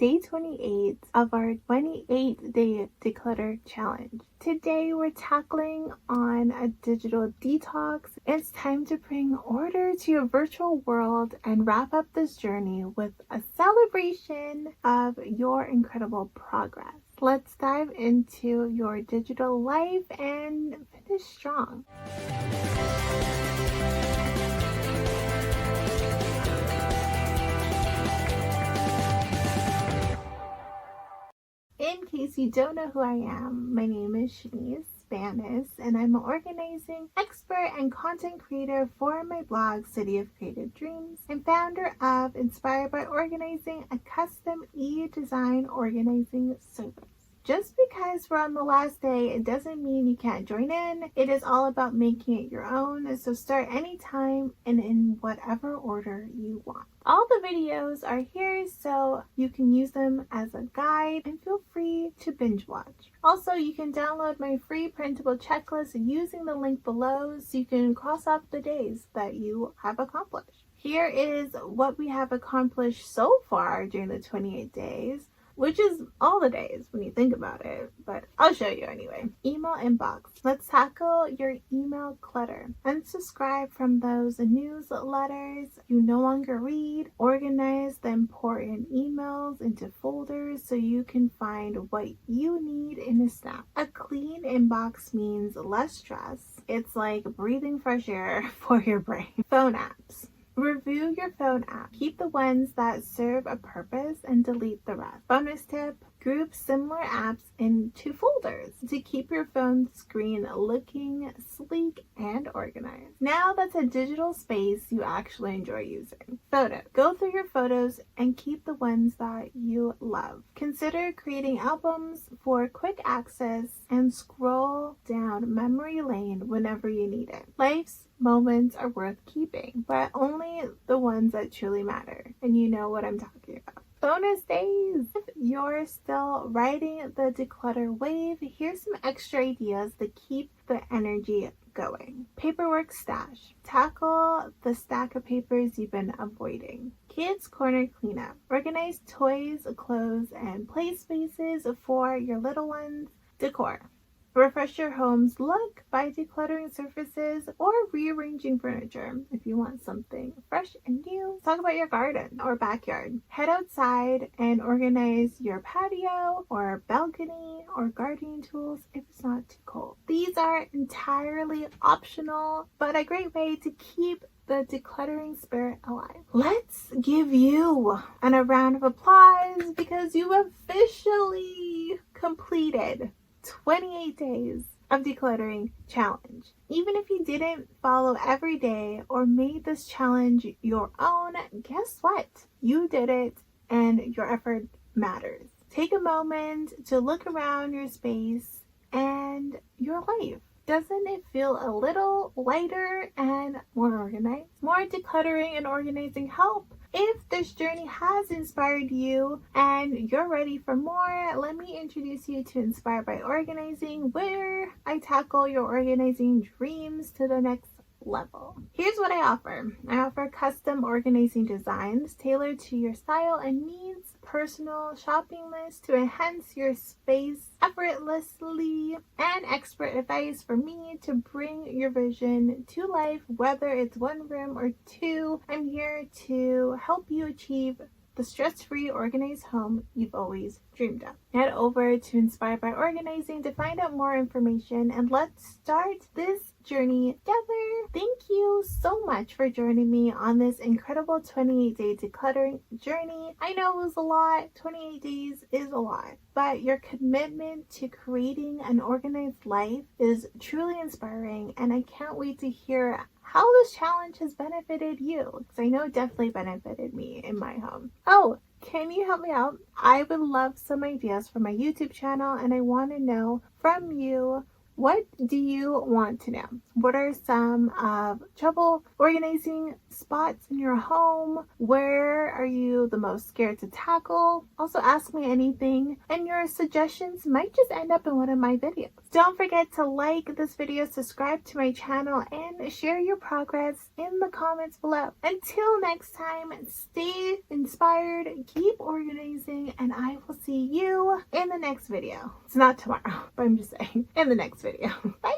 day 28 of our 28-day declutter challenge. Today we're tackling on a digital detox. It's time to bring order to your virtual world and wrap up this journey with a celebration of your incredible progress. Let's dive into your digital life and finish strong. In case you don't know who I am, my name is Shanice Spanis, and I'm an organizing expert and content creator for my blog, City of Creative Dreams, and founder of Inspired by Organizing, a custom e-design organizing service. Just because we're on the last day, it doesn't mean you can't join in. It is all about making it your own, so start anytime and in whatever order you want. All the videos are here so you can use them as a guide and feel free to binge watch. Also, you can download my free printable checklist using the link below so you can cross off the days that you have accomplished. Here is what we have accomplished so far during the 28 days. Which is all the days when you think about it, but I'll show you anyway. Email inbox. Let's tackle your email clutter. Unsubscribe from those newsletters you no longer read. Organize the important emails into folders so you can find what you need in a snap. A clean inbox means less stress. It's like breathing fresh air for your brain. Phone apps. Review your phone app. Keep the ones that serve a purpose and delete the rest. Bonus tip, group similar apps into folders to keep your phone screen looking sleek and organized. Now that's a digital space you actually enjoy using. Photo. Go through your photos and keep the ones that you love. Consider creating albums for quick access and scroll down memory lane whenever you need it. Life's moments are worth keeping, but only the ones that truly matter. And you know what I'm talking about. Bonus days! If you're still riding the declutter wave, here's some extra ideas to keep the energy going. Paperwork stash. Tackle the stack of papers you've been avoiding. Kids corner cleanup. Organize toys, clothes, and play spaces for your little ones. Decor. Refresh your home's look by decluttering surfaces or rearranging furniture if you want something fresh and new. Talk about your garden or backyard. Head outside and organize your patio or balcony or gardening tools if it's not too cold. These are entirely optional, but a great way to keep the decluttering spirit alive. Let's give you a round of applause because you officially completed 28 days of decluttering challenge. Even if you didn't follow every day or made this challenge your own, guess what? You did it and your effort matters. Take a moment to look around your space and your life. Doesn't it feel a little lighter and more organized? More decluttering and organizing help. If this journey has inspired you and you're ready for more, let me introduce you to Inspired by Organizing, where I tackle your organizing dreams to the next level. Here's what I offer. I offer custom organizing designs tailored to your style and needs, personal shopping lists to enhance your space effortlessly, and expert advice for me to bring your vision to life, whether it's one room or two. I'm here to help you achieve the stress-free, organized home you've always dreamed of. Head over to Inspired by Organizing to find out more information, and let's start this journey together. Thank you so much for joining me on this incredible 28-day decluttering journey. I know it was a lot. 28 days is a lot, but your commitment to creating an organized life is truly inspiring, and I can't wait to hear how this challenge has benefited you, because I know it definitely benefited me in my home. Oh, can you help me out? I would love some ideas for my YouTube channel, and I want to know from you, what do you want to know? What are some trouble organizing spots in your home? Where are you the most scared to tackle? Also, ask me anything, and your suggestions might just end up in one of my videos. Don't forget to like this video, subscribe to my channel, and share your progress in the comments below. Until next time, stay inspired, keep organizing, and I will see you in the next video. It's not tomorrow, but I'm just saying, in the next video. Bye!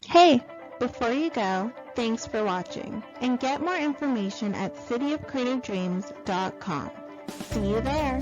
Hey, before you go, thanks for watching, and get more information at cityofcreativedreams.com. See you there!